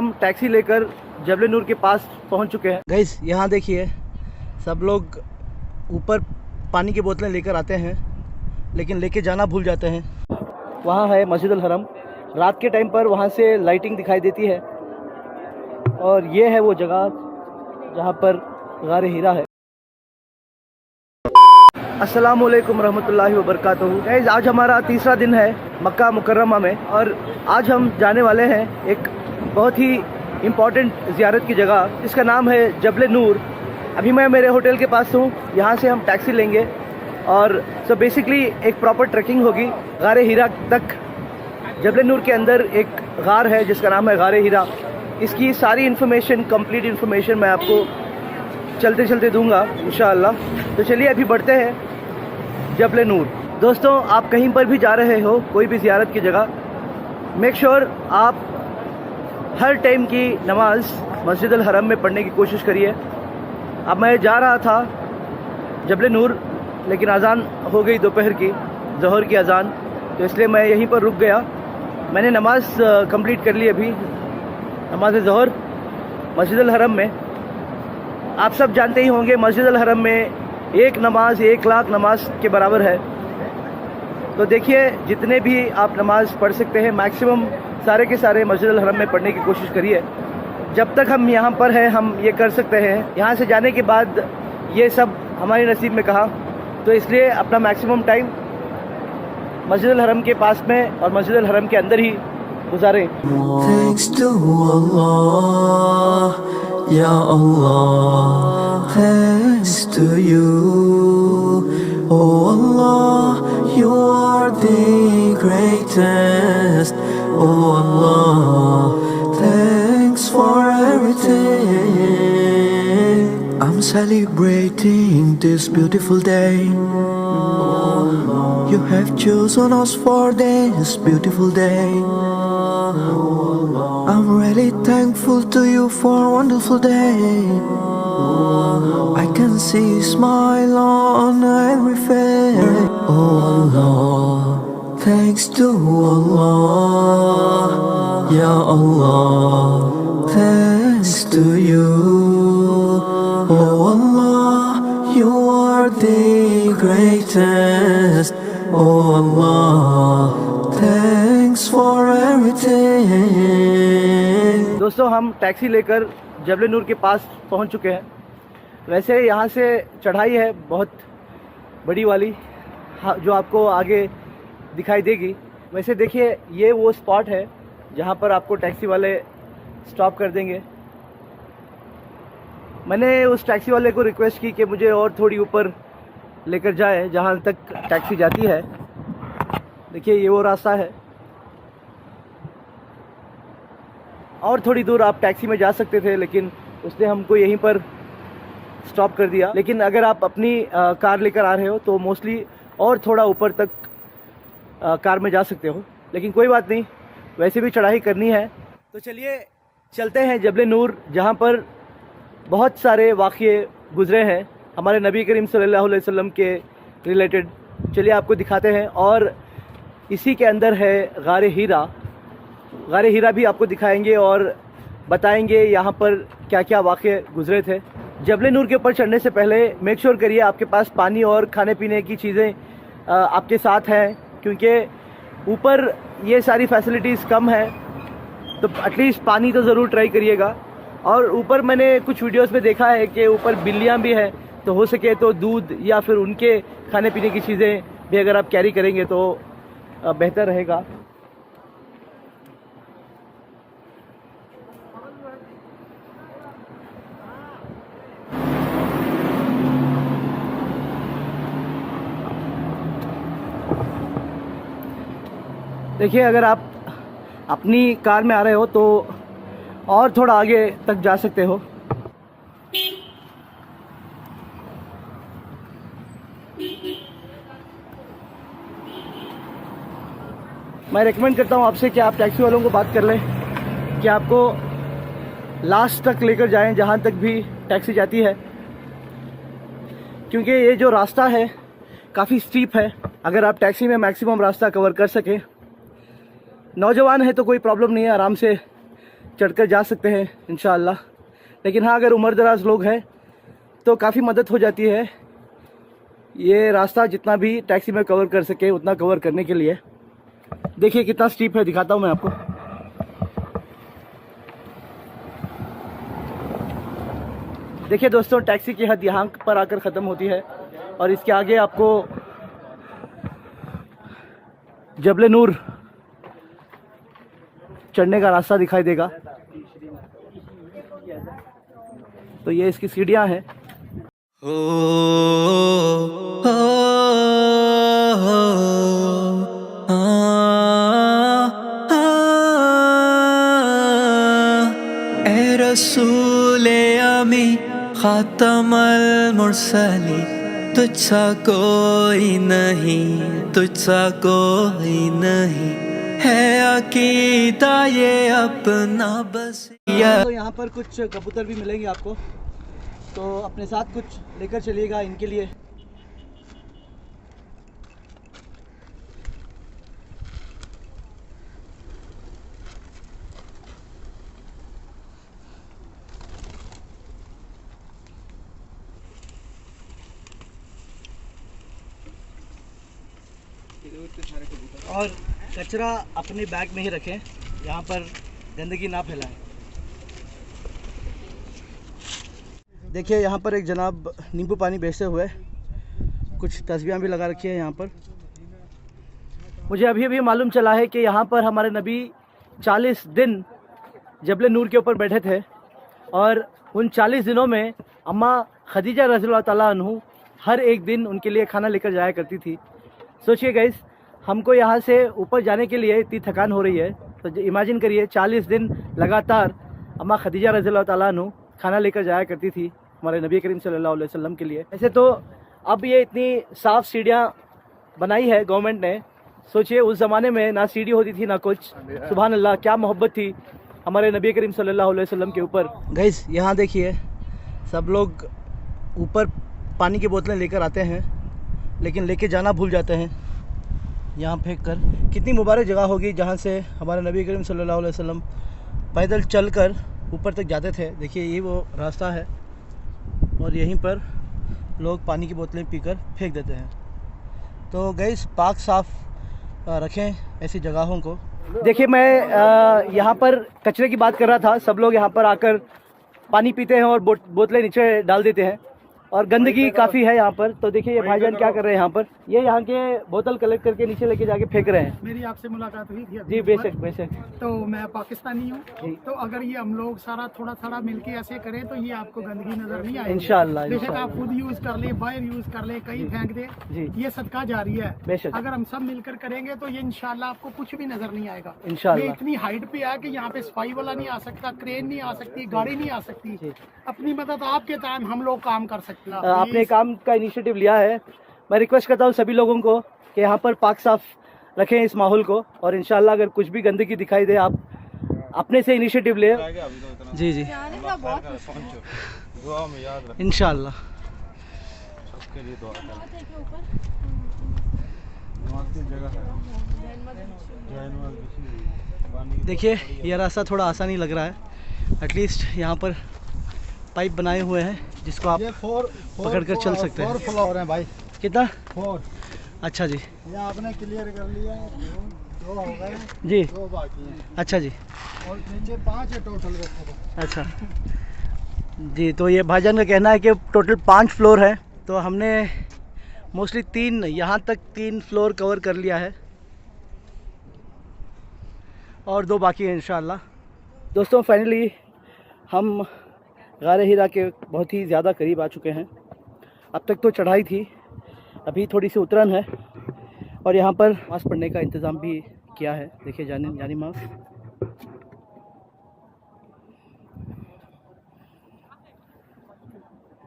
हम टैक्सी लेकर जबल नूर के पास पहुंच चुके हैं। गाइस यहाँ देखिए, सब लोग ऊपर पानी की बोतलें लेकर आते हैं लेकिन लेके जाना भूल जाते हैं। वहाँ है मस्जिद अल हरम। रात के टाइम पर वहाँ से लाइटिंग दिखाई देती है और ये है वो जगह जहाँ पर गारे हीरा है। अस्सलाम वालेकुम रहमतुल्लाहि व बरकातहू। गाइस आज हमारा तीसरा दिन है मक्का मुकर्रमा में और आज हम जाने वाले हैं एक बहुत ही इम्पॉर्टेंट ज़ियारत की जगह जिसका नाम है जबल नूर। अभी मैं मेरे होटल के पास हूँ, यहाँ से हम टैक्सी लेंगे और सो बेसिकली एक प्रॉपर ट्रैकिंग होगी गारे हीरा तक। जबल नूर के अंदर एक गार है जिसका नाम है गारे हीरा। इसकी सारी इन्फॉर्मेशन, कंप्लीट इन्फॉर्मेशन मैं आपको चलते चलते दूंगा इंशाअल्लाह। तो चलिए अभी बढ़ते हैं जबल नूर। दोस्तों, आप कहीं पर भी जा रहे हो, कोई भी ज़ियारत की जगह, मेक श्योर आप हर टाइम की नमाज मस्जिद अल हरम में पढ़ने की कोशिश करिए। अब मैं जा रहा था जबल नूर लेकिन अज़ान हो गई दोपहर की, ज़ोहर की अज़ान, तो इसलिए मैं यहीं पर रुक गया। मैंने नमाज कंप्लीट कर ली अभी, नमाज ज़ोहर मस्जिद अल हरम में। आप सब जानते ही होंगे मस्जिद अल हरम में एक नमाज 1 लाख नमाज के बराबर है। तो देखिए, जितने भी आप नमाज पढ़ सकते हैं मैक्सिमम सारे के सारे मस्जिद अल हरम में पढ़ने की कोशिश करिए। जब तक हम यहाँ पर हैं हम ये कर सकते हैं। यहाँ से जाने के बाद ये सब हमारे नसीब में कहा, तो इसलिए अपना मैक्सिमम टाइम मस्जिद अल हरम के पास में और मस्जिद अल हरम के अंदर ही गुजारें। Thanks to Allah, Ya Allah, thanks to you. Oh Allah, you are the greatest. Oh Allah, thanks for everything. I'm celebrating this beautiful day. You have chosen us for this beautiful day. I'm really thankful to you for a wonderful day. I can see a smile on every face. Oh Allah, thanks to Allah, Ya Allah, thanks to you. Oh Allah, you are the greatest. Oh Allah, thanks for everything. दोस्तों, हम taxi लेकर जबल नूर के पास पहुंच चुके हैं। वैसे यहाँ से चढ़ाई है बहुत बड़ी वाली, जो आपको आगे दिखाई देगी। वैसे देखिए, ये वो स्पॉट है जहाँ पर आपको टैक्सी वाले स्टॉप कर देंगे। मैंने उस टैक्सी वाले को रिक्वेस्ट की कि मुझे और थोड़ी ऊपर लेकर जाए जहाँ तक टैक्सी जाती है। देखिए, ये वो रास्ता है और थोड़ी दूर आप टैक्सी में जा सकते थे लेकिन उसने हमको यहीं पर स्टॉप कर दिया। लेकिन अगर आप अपनी कार लेकर आ रहे हो तो मोस्टली और थोड़ा ऊपर तक कार में जा सकते हो, लेकिन कोई बात नहीं, वैसे भी चढ़ाई करनी है। तो चलिए चलते हैं जबल नूर, जहाँ पर बहुत सारे वाक़ये गुज़रे हैं हमारे नबी करीम सल्लल्लाहु अलैहि वसल्लम के रिलेटेड। चलिए आपको दिखाते हैं। और इसी के अंदर है गारे हीरा। गारे हीरा भी आपको दिखाएंगे और बताएंगे यहाँ पर क्या क्या वाक़ये गुज़रे थे। जबल नूर के ऊपर चढ़ने से पहले मेक श्योर करिए आपके पास पानी और खाने पीने की चीज़ें आपके साथ हैं, क्योंकि ऊपर ये सारी फैसिलिटीज़ कम है, तो एटलीस्ट पानी तो ज़रूर ट्राई करिएगा। और ऊपर मैंने कुछ वीडियोस में देखा है कि ऊपर बिल्लियाँ भी हैं, तो हो सके तो दूध या फिर उनके खाने पीने की चीज़ें भी अगर आप कैरी करेंगे तो बेहतर रहेगा। देखिए, अगर आप अपनी कार में आ रहे हो तो और थोड़ा आगे तक जा सकते हो। मैं रेकमेंड करता हूँ आपसे कि आप टैक्सी वालों को बात कर लें कि आपको लास्ट तक लेकर जाएं जहाँ तक भी टैक्सी जाती है, क्योंकि ये जो रास्ता है काफ़ी स्टीप है। अगर आप टैक्सी में मैक्सिमम रास्ता कवर कर सकें, नौजवान है तो कोई प्रॉब्लम नहीं है, आराम से चढ़कर जा सकते हैं इंशाअल्लाह। लेकिन हाँ, अगर उम्र दराज लोग हैं तो काफ़ी मदद हो जाती है। ये रास्ता जितना भी टैक्सी में कवर कर सके उतना कवर करने के लिए। देखिए कितना स्टीप है, दिखाता हूँ मैं आपको। देखिए दोस्तों, टैक्सी की हद यहाँ पर आकर ख़त्म होती है और इसके आगे आपको जबले नूर चढ़ने का रास्ता दिखाई देगा। तो ये इसकी सीढ़ियाँ हैं। ए रसूले अमी खातमल मुरसली, तुझसा कोई नहीं, तुझसा कोई नहीं, है अकीदा ये अपना बस। तो यहाँ पर कुछ कबूतर भी मिलेंगे आपको, तो अपने साथ कुछ लेकर चलिएगा इनके लिए। और कचरा अपने बैग में ही रखें, यहाँ पर गंदगी ना फैलाएं। देखिए यहाँ पर एक जनाब नींबू पानी बेचते हुए, कुछ तस्वीरें भी लगा रखी है यहाँ पर। मुझे अभी अभी मालूम चला है कि यहाँ पर हमारे नबी 40 दिन जबले नूर के ऊपर बैठे थे और उन 40 दिनों में अम्मा खदीजा रज़ियल्लाहु ताला अन्हु हर एक दिन उनके लिए खाना लेकर जाया करती थी। सोचिए गाइस, हमको यहाँ से ऊपर जाने के लिए इतनी थकान हो रही है, तो इमेजिन करिए 40 दिन लगातार अम्मा खदीजा रज़ियल्लाहु ताला अन्हु खाना लेकर जाया करती थी हमारे नबी करीम सल्लल्लाहु अलैहि वसल्लम के लिए। ऐसे तो अब ये इतनी साफ़ सीढ़ियाँ बनाई है गवर्नमेंट ने। सोचिए उस ज़माने में ना सीढ़ी होती थी ना कुछ। सुभान अल्लाह, क्या मोहब्बत थी हमारे नबी करीम सल्लल्लाहु अलैहि वसल्लम के ऊपर। गाइस यहाँ देखिए, सब लोग ऊपर पानी की बोतलें लेकर आते हैं लेकिन लेके जाना भूल जाते हैं यहाँ फेंक कर। कितनी मुबारक जगह होगी जहाँ से हमारे नबी करीम सल्लल्लाहु अलैहि वसल्लम पैदल चलकर ऊपर तक जाते थे। देखिए ये वो रास्ता है और यहीं पर लोग पानी की बोतलें पीकर फेंक देते हैं। तो गाइस पाक साफ़ रखें ऐसी जगहों को। देखिए मैं यहाँ पर कचरे की बात कर रहा था। सब लोग यहाँ पर आकर पानी पीते हैं और बोतलें नीचे डाल देते हैं और गंदगी काफ़ी है यहाँ पर। तो देखिए ये भाईजान क्या कर रहे हैं यहाँ पर, ये यहाँ के बोतल कलेक्ट करके नीचे लेके जाके फेंक रहे हैं। मेरी आपसे मुलाकात हुई थी अभी जी बेशक बेशक। तो मैं पाकिस्तानी हूँ, तो अगर ये हम लोग सारा थोड़ा थोड़ा मिलके ऐसे करें तो ये आपको गंदगी नजर नहीं आएगी इंशाअल्लाह। बेशक आप खुद यूज कर ले, बाहर यूज कर ले, कहीं फेंक दे, ये सदका जारी है। बेशक अगर हम सब मिलकर करेंगे तो ये इंशाल्लाह आपको कुछ भी नजर नहीं आएगा। इंशाल्लाह। ये इतनी हाइट पे है कि यहाँ पे सफाई वाला नहीं आ सकता, क्रेन नहीं आ सकती, गाड़ी नहीं आ सकती। अपनी मदद आपके टाइम हम लोग काम कर सकते हैं। आपने काम का इनिशिएटिव लिया है। मैं रिक्वेस्ट करता हूँ सभी लोगों को कि यहाँ पर पाक साफ रखें इस माहौल को, और इंशाल्लाह अगर कुछ भी गंदगी दिखाई दे आप अपने से इनिशिएटिव ले। जी जी इंशाल्लाह। देखिए यह रास्ता थोड़ा आसान ही लग रहा है। एटलीस्ट यहाँ पर पाइप बनाए हुए हैं जिसको आप पकड़ कर चल सकते हैं। 4 फ्लोर हैं भाई। कितना? 4। अच्छा जी, ये आपने क्लियर कर लिया है, 2 हो गए जी। 2 बाकी हैं अच्छा जी, और नीचे 5 है टोटल वैसे तो। अच्छा जी। तो ये भाईजान का कहना है कि टोटल 5 फ्लोर है, तो हमने मोस्टली 3 यहाँ तक 3 फ्लोर कवर कर लिया है और 2 बाकी है इंशाल्लाह। दोस्तों फाइनली हम गारे हीरा के बहुत ही ज़्यादा करीब आ चुके हैं। अब तक तो चढ़ाई थी, अभी थोड़ी सी उतरन है और यहाँ पर नमाज़ पढ़ने का इंतज़ाम भी किया है। देखिए जानी मास।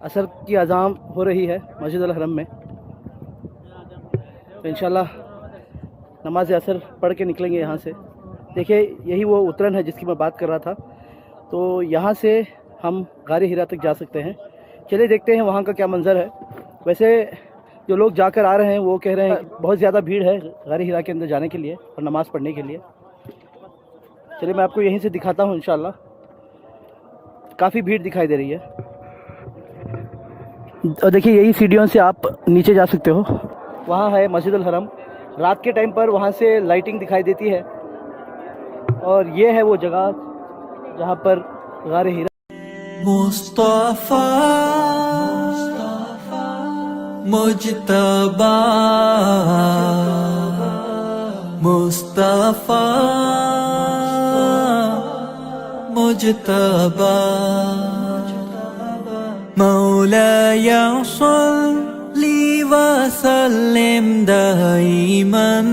असर की अज़ान हो रही है मस्जिद अल हरम में, तो इंशाल्लाह नमाज असर पढ़ के निकलेंगे यहाँ से। देखिए यही वो उतरन है जिसकी मैं बात कर रहा था। तो यहाँ से हम गारे हीरा तक जा सकते हैं। चलिए देखते हैं वहाँ का क्या मंज़र है। वैसे जो लोग जाकर आ रहे हैं वो कह रहे हैं बहुत ज़्यादा भीड़ है गारे हीरा के अंदर जाने के लिए और नमाज़ पढ़ने के लिए। चलिए मैं आपको यहीं से दिखाता हूँ इंशाल्लाह। काफ़ी भीड़ दिखाई दे रही है। और देखिए यही सीढ़ियों से आप नीचे जा सकते हो। वहाँ है मस्जिद अल हरम। रात के टाइम पर वहाँ से लाइटिंग दिखाई देती है। और ये है वो जगह जहाँ पर गारे हीरा। मुस्तफा मुजतबा मुस्तफा मुजतबा मौलाया सल्ली व सल्लिम दाइमन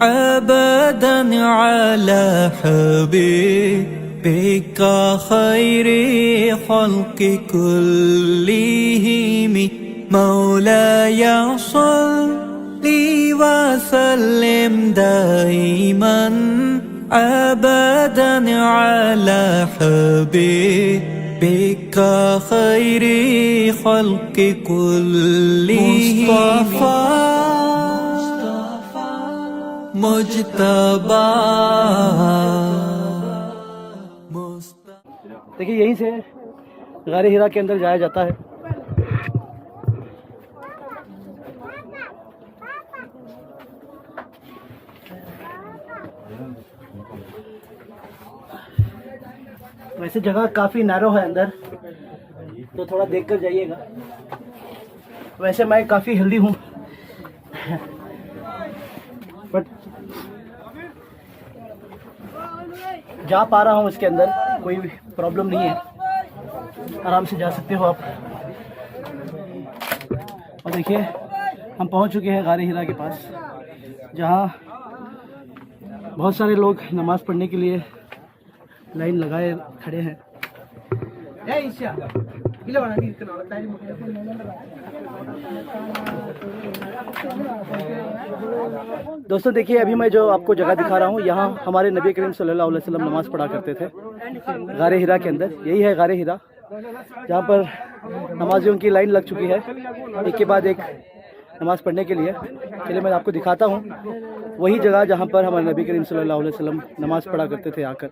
अबदन अला हबीबिका खैरि खल्क़ि कुल्लिहिम मौलाया सल्ली व सल्लिम दाइमन अबदन अला हबीबिका खैरि खल्क़ि कुल्लिहिम मुस्तफा मुस्तफा। देखिए यहीं से गारे हीरा के अंदर जाया जाता है। वैसे जगह काफ़ी नैरो है अंदर, तो थोड़ा देख कर जाइएगा। वैसे मैं काफ़ी हेल्दी हूँ बट जा पा रहा हूँ इसके अंदर, कोई प्रॉब्लम नहीं है, आराम से जा सकते हो आप। और देखिए हम पहुँच चुके हैं गारे हीरा के पास, जहाँ बहुत सारे लोग नमाज़ पढ़ने के लिए लाइन लगाए खड़े हैं। दोस्तों देखिए अभी मैं जो आपको जगह दिखा रहा हूँ, यहाँ हमारे नबी करीम सल्लल्लाहु अलैहि वसल्लम नमाज़ पढ़ा करते थे गारे हीरा के अंदर। यही है गारे हीरा, जहाँ पर नमाजियों की लाइन लग चुकी है एक के बाद एक नमाज़ पढ़ने के लिए। चलिए मैं आपको दिखाता हूँ वही जगह जहाँ पर हमारे नबी करीम सल्लल्लाहु अलैहि वसल्लम नमाज़ पढ़ा करते थे आकर,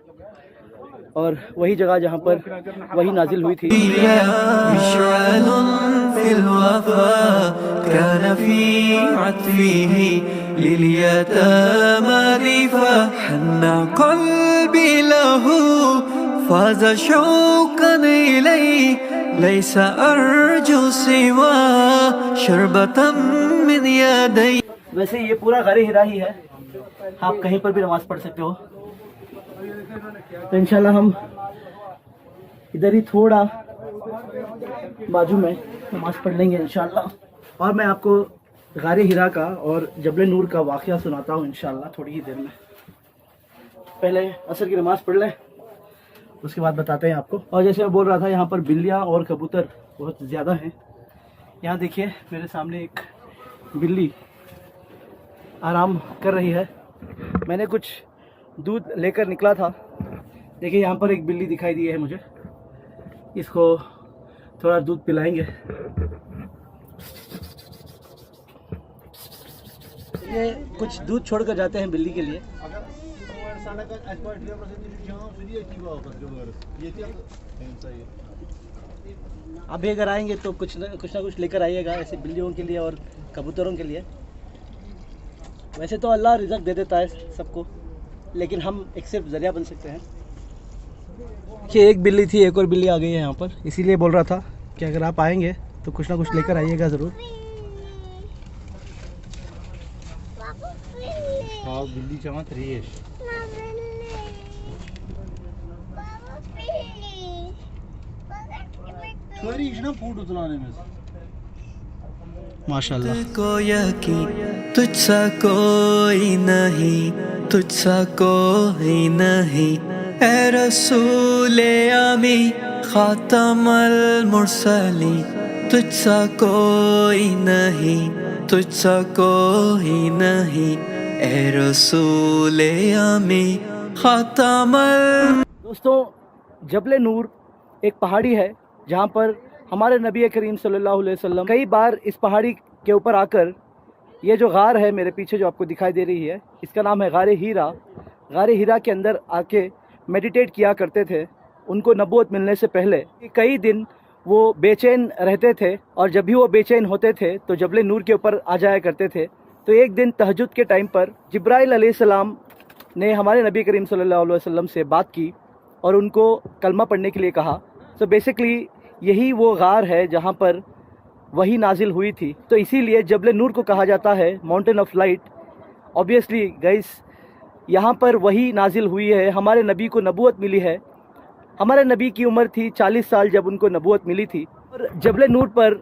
और वही जगह जहाँ पर वही नाजिल हुई थी। वैसे ये पूरा गारे हीरा ही है, आप कहीं पर भी नमाज़ पढ़ सकते हो। तो इंशाल्लाह हम इधर ही थोड़ा बाजू में नमाज़ पढ़ लेंगे इंशाल्लाह। और मैं आपको गारे हीरा का और जबल नूर का वाक़या सुनाता हूँ इंशाल्लाह थोड़ी ही देर में। पहले असर की नमाज़ पढ़ लें, उसके बाद बताते हैं आपको। और जैसे मैं बोल रहा था, यहाँ पर बिल्लियाँ और कबूतर बहुत ज़्यादा हैं। यहाँ देखिए मेरे सामने एक बिल्ली आराम कर रही है। मैंने कुछ दूध लेकर निकला था। देखिए यहाँ पर एक बिल्ली दिखाई दी है मुझे, इसको थोड़ा दूध पिलाएंगे। ये कुछ दूध छोड़कर जाते हैं बिल्ली के लिए। आप भी अगर आएंगे तो कुछ ना कुछ लेकर आइएगा, ऐसे बिल्लियों के लिए और कबूतरों के लिए। वैसे तो अल्लाह रिज़्क़ दे देता है सबको, लेकिन हम एक सिर्फ ज़रिया बन सकते हैं। कि एक बिल्ली थी, एक और बिल्ली आ गई है यहाँ पर, इसीलिए बोल रहा था कि अगर आप आएंगे तो कुछ ना कुछ लेकर आइएगा ज़रूर। हाँ बिल्ली चमक रही है। फूड उतलाने में माशाल्लाह। को यकीन तुझसा कोई नहीं, तुझसा कोई नहीं, ए रसूले आमी खातमल मुरसली, तुझसा कोई नहीं, तुझसा कोई नहीं, ए रसूले आमी खातमल। दोस्तों जबल नूर एक पहाड़ी है जहाँ पर हमारे नबी करीम सल्लल्लाहु अलैहि वसल्लम कई बार इस पहाड़ी के ऊपर आकर, ये जो गार है मेरे पीछे जो आपको दिखाई दे रही है, इसका नाम है गारे हीरा। गारे हिरा के अंदर आके मेडिटेट किया करते थे, उनको नबूवत मिलने से पहले कई दिन वो बेचैन रहते थे, और जब भी वो बेचैन होते थे तो जबल नूर के ऊपर आ जाया करते थे। तो एक दिन तहज्जुद के टाइम पर जिब्राइल अलैहिस्सलाम ने हमारे नबी करीम सल्लल्लाहु अलैहि वसल्लम से बात की और उनको कलमा पढ़ने के लिए कहा। सो बेसिकली यही वो गार है जहाँ पर वही नाजिल हुई थी। तो इसीलिए जबल नूर को कहा जाता है mountain of light. Obviously guys, यहाँ पर वही नाजिल हुई है, हमारे नबी को नबूवत मिली है। हमारे नबी की उम्र थी 40 साल जब उनको नबूवत मिली थी, और जबल नूर पर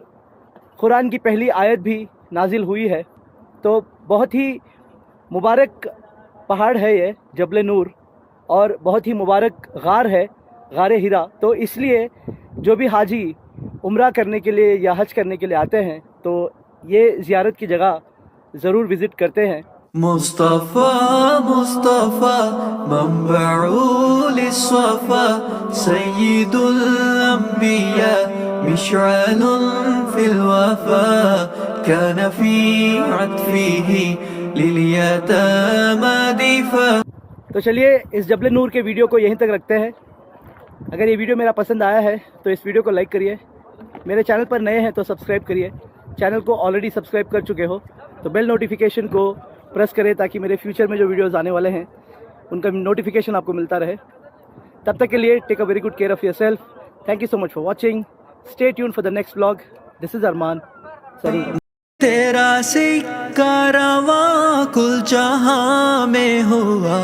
कुरान की पहली आयत भी नाजिल हुई है। तो बहुत ही मुबारक पहाड़ है ये जबल नूर, और बहुत ही मुबारक गार है, गारे हिरा। तो इसलिए जो भी हाजी उम्रा करने के लिए या हज करने के लिए आते हैं तो ये ज़ियारत की जगह ज़रूर विज़िट करते हैं। मुस्तफा मुस्तफा मंबउल सफा सय्यिदुल अंबिया मिशअलुन फिल वफा कान फी अत्फिही लिल यतामा दिफा। तो चलिए इस जबल नूर के वीडियो को यहीं तक रखते हैं। अगर ये वीडियो मेरा पसंद आया है तो इस वीडियो को लाइक करिए, मेरे चैनल पर नए हैं तो सब्सक्राइब करिए, चैनल को ऑलरेडी सब्सक्राइब कर चुके हो तो बेल नोटिफिकेशन को प्रेस करें ताकि मेरे फ्यूचर में जो वीडियोस आने वाले हैं उनका नोटिफिकेशन आपको मिलता रहे। तब तक के लिए take a very good care of your self. Thank you so much for watching. Stay tune for the next vlog. This is Arman. तेरा सिक्का रवां कुल जहां में हुआ।